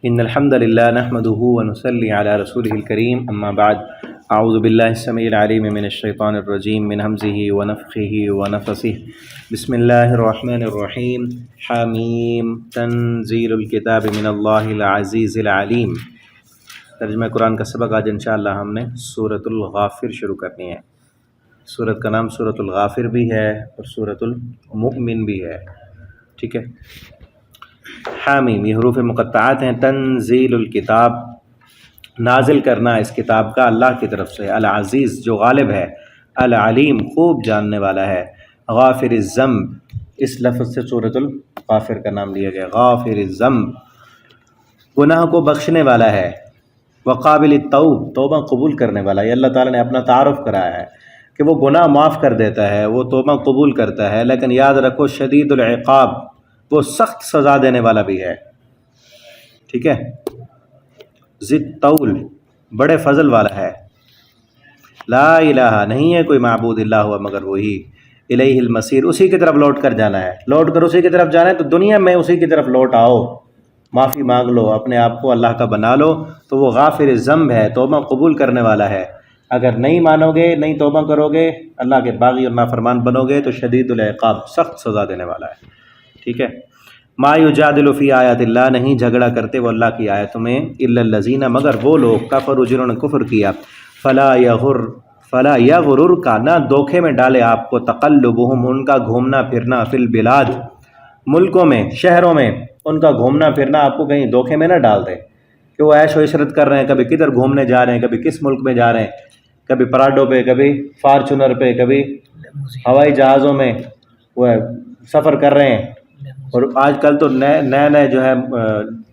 إن الحمد لله نحمده ونصلي على رسوله الكريم أما بعد أعوذ بالله السميع العليم من الشيطان الرجيم من همزه ونفخه ونفثه بسم الله الرحمن الرحيم حميم تنزيل الكتاب من الله العزيز العليم۔ ترجمہ قرآن کا سبق آج انشاءاللہ ہم نے سورۃ الغافر شروع کرنی ہے۔ سورت کا نام سورۃ الغافر بھی ہے اور سورۃ المؤمن بھی ہے، ٹھیک ہے۔ حامیم یہ حروف مقطعات ہیں۔ تنزیل الکتاب نازل کرنا اس کتاب کا اللہ کی طرف سے، العزیز جو غالب ہے، العلیم خوب جاننے والا ہے، غافر الذنب اس لفظ سے سورۃ الغافر کا نام لیا گیا، غافر الذنب گناہ کو بخشنے والا ہے، وقابل التوب توبہ قبول کرنے والا۔ یہ اللہ تعالیٰ نے اپنا تعارف کرایا ہے کہ وہ گناہ معاف کر دیتا ہے، وہ توبہ قبول کرتا ہے، لیکن یاد رکھو شدید العقاب وہ سخت سزا دینے والا بھی ہے، ٹھیک ہے۔ ذی الطول بڑے فضل والا ہے۔ لا الہ نہیں ہے کوئی معبود الا ہوا مگر وہی، الیہ المصیر اسی کی طرف لوٹ کر جانا ہے، لوٹ کر اسی کی طرف جانا ہے، تو دنیا میں اسی کی طرف لوٹ آؤ، معافی مانگ لو، اپنے آپ کو اللہ کا بنا لو، تو وہ غافر الذنب ہے، توبہ قبول کرنے والا ہے۔ اگر نہیں مانو گے، نہیں توبہ کرو گے، اللہ کے باغی اور نافرمان بنو گے تو شدید العقاب سخت سزا دینے والا ہے، ٹھیک ہے۔ ما یجادل فی آیات اللہ نہیں جھگڑا کرتے وہ اللہ کی آیتوں میں، الا الذین مگر وہ لوگ کفروا جنہوں نے کفر کیا، فلا یغرر کا نہ دھوکے میں ڈالے آپ کو، تقلبہم ان کا گھومنا پھرنا، فی البلاد ملکوں میں شہروں میں ان کا گھومنا پھرنا آپ کو کہیں دھوکے میں نہ ڈال دے کہ وہ عیش و عشرت کر رہے ہیں، کبھی کدھر گھومنے جا رہے ہیں، کبھی کس ملک میں جا رہے ہیں، کبھی پراڈو پہ، کبھی فارچونر پہ، کبھی ہوائی جہازوں میں وہ سفر کر رہے ہیں۔ اور آج کل تو نئے جو ہے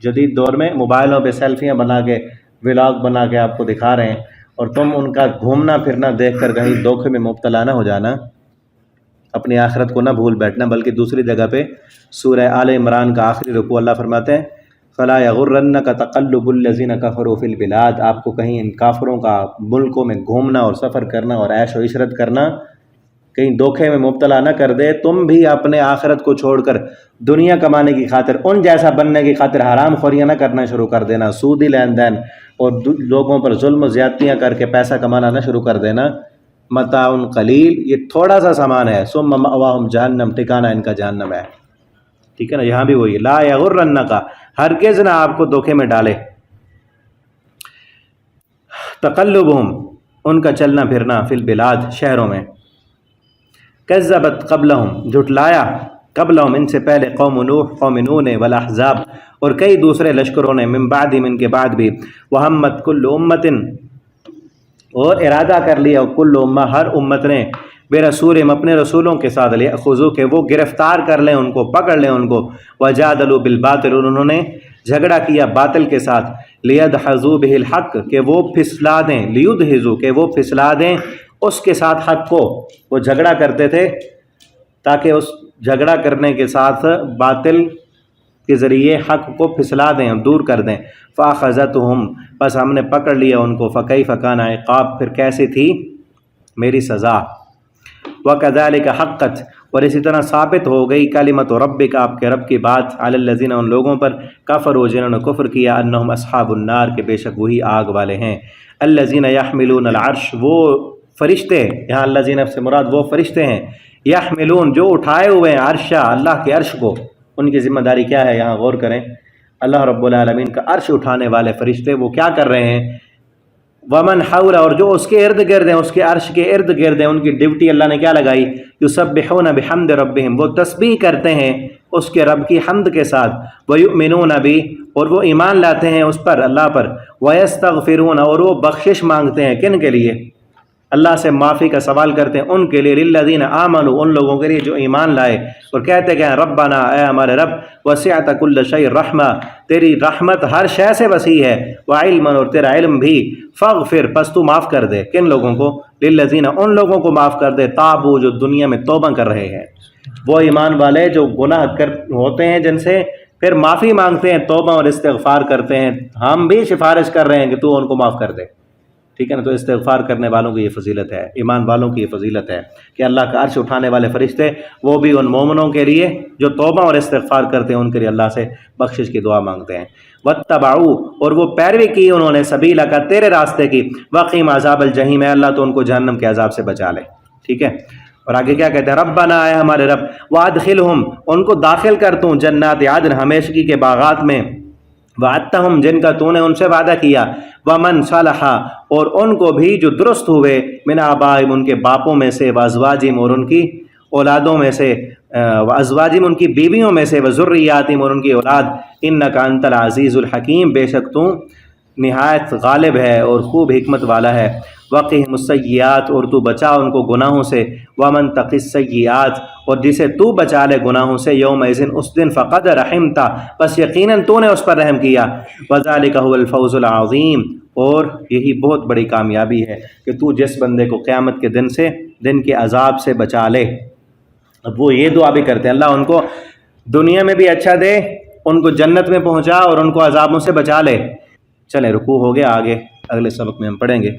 جدید دور میں موبائلوں پہ سیلفیاں بنا کے ولاگ بنا کے آپ کو دکھا رہے ہیں، اور تم ان کا گھومنا پھرنا دیکھ کر کہیں دھوکے میں مبتلا نہ ہو جانا، اپنی آخرت کو نہ بھول بیٹھنا۔ بلکہ دوسری جگہ پہ سورہ آل عمران کا آخری رکوع اللہ فرماتے ہیں فلا یغرنک تقلب الذین کفروا فی البلاد، آپ کو کہیں ان کافروں کا ملکوں میں گھومنا اور سفر کرنا اور عیش و عشرت کرنا کہیں دھوکے میں مبتلا نہ کر دے۔ تم بھی اپنے آخرت کو چھوڑ کر دنیا کمانے کی خاطر، ان جیسا بننے کی خاطر حرام خوریاں نہ کرنا شروع کر دینا، سودی لین دین اور لوگوں پر ظلم و زیادتیاں کر کے پیسہ کمانا نہ شروع کر دینا۔ متاع قلیل یہ تھوڑا سا سامان ہے، ثم مأواہم جہنم ٹھکانہ ان کا جہنم ہے، ٹھیک ہے نا۔ یہاں بھی وہی لا یغرنک ہرگز نہ آپ کو دھوکے میں ڈالے، تقلبہم ان کا چلنا پھرنا، فی البلاد شہروں میں، کذبت قبلہم جھٹلایا، قبلہم ان سے پہلے، قوم نوح نے، والاحزاب اور کئی دوسرے لشکروں نے، من بعدہم ان کے بعد بھی، وہمت کل امت اور ارادہ کر لیا کل امہ ہر امت نے، بے رسولہم اپنے رسولوں کے ساتھ، لیأخذوا کہ وہ گرفتار کر لیں ان کو، پکڑ لیں ان کو، وجادلوا بالباطل اور انہوں نے جھگڑا کیا باطل کے ساتھ، لیدحضوا بہ الحق کہ وہ پھسلا دیں، لیدحضوا کہ وہ پھسلا دیں اس کے ساتھ حق کو، وہ جھگڑا کرتے تھے تاکہ اس جھگڑا کرنے کے ساتھ باطل کے ذریعے حق کو پھسلا دیں، دور کر دیں۔ فاخذتہم بس ہم نے پکڑ لیا ان کو، فکیف کان عقاب پھر کیسی تھی میری سزا۔ وکذالک حقت اور اسی طرح ثابت ہو گئی کلمۃ ربک آپ کے رب کی بات، علی الذین ان لوگوں پر، کفروا جنہوں نے کفر کیا، انہم اصحاب النار کہ بے شک وہی آگ والے ہیں، الذین یحملون العرش وہ فرشتے، یہاں الذین سے مراد وہ فرشتے ہیں، یحملون جو اٹھائے ہوئے ہیں عرشہ اللہ کے عرش کو، ان کی ذمہ داری کیا ہے یہاں غور کریں۔ اللہ رب العالمین کا عرش اٹھانے والے فرشتے وہ کیا کر رہے ہیں، ومن حول اور جو اس کے ارد گرد ہیں، اس کے عرش کے ارد گرد ہیں، ان کی ڈیوٹی اللہ نے کیا لگائی، یسبحون بحمد ربہم وہ تسبیح کرتے ہیں اس کے رب کی حمد کے ساتھ، ویؤمنون بہ اور وہ ایمان لاتے ہیں اس پر اللہ پر، ویستغفرون اور وہ بخشش مانگتے ہیں کن کے لیے، اللہ سے معافی کا سوال کرتے ہیں ان کے لیے، للذین آمنوا ان لوگوں کے لیے جو ایمان لائے، اور کہتے کہ ربنا اے ہمارے رب، وسعت کل شیء رحمہ تیری رحمت ہر شے سے وسیع ہے، وعلما اور تیرا علم بھی، فاغفر پس تو معاف کر دے کن لوگوں کو، للذین ان لوگوں کو معاف کر دے، تابوا جو دنیا میں توبہ کر رہے ہیں، وہ ایمان والے جو گناہ ہوتے ہیں جن سے پھر معافی مانگتے ہیں، توبہ اور استغفار کرتے ہیں، ہم بھی سفارش کر رہے ہیں کہ تو ان کو معاف کر دے، ٹھیک ہے نا. تو استغفار کرنے والوں کی یہ فضیلت ہے، ایمان والوں کی یہ فضیلت ہے کہ اللہ کا عرش اٹھانے والے فرشتے وہ بھی ان مومنوں کے لیے جو توبہ اور استغفار کرتے ہیں ان کے لیے اللہ سے بخشش کی دعا مانگتے ہیں. واتبعوا، اور وہ پیروی کی انہوں نے، سبیلک، تیرے راستے کی، وقیم عذاب الجحیم، ہے اللہ تو ان کو جہنم کے عذاب سے بچا لے. ٹھیک ہے. اور آگے کیا کہتے ہیں؟ ربنا، اے ہمارے رب، وادخلہم، ان کو داخل کر تو جنات عدن، ہمیشگی کے باغات میں، وعدتہم، جن کا تو نے ان سے وعدہ کیا، ومن صلح، اور ان کو بھی جو درست ہوئے، من آبائہم، ان کے باپوں میں سے، وازواجہم، اور ان کی اولادوں میں سے، وازواجہم، ان کی بیویوں میں سے، وذریاتہم، اور ان کی اولاد، انک انت العزیز الحکیم، بے شک تو نہایت غالب ہے اور خوب حکمت والا ہے. وقہم السیئات، اور تو بچا ان کو گناہوں سے، ومن تق السیئات، اور جسے تو بچا لے گناہوں سے، یومئذ، اس دن، فقد رحمتا، بس یقیناً تو نے اس پر رحم کیا، وذالک هو الفوز العظیم، اور یہی بہت بڑی کامیابی ہے کہ تو جس بندے کو قیامت کے دن کے عذاب سے بچا لے. اب وہ یہ دعا بھی کرتے ہیں، اللہ ان کو دنیا میں بھی اچھا دے، ان کو جنت میں پہنچا، اور ان کو عذابوں سے بچا لے. چلیں رکوع ہو گیا، آگے اگلے سبق میں ہم پڑھیں گے.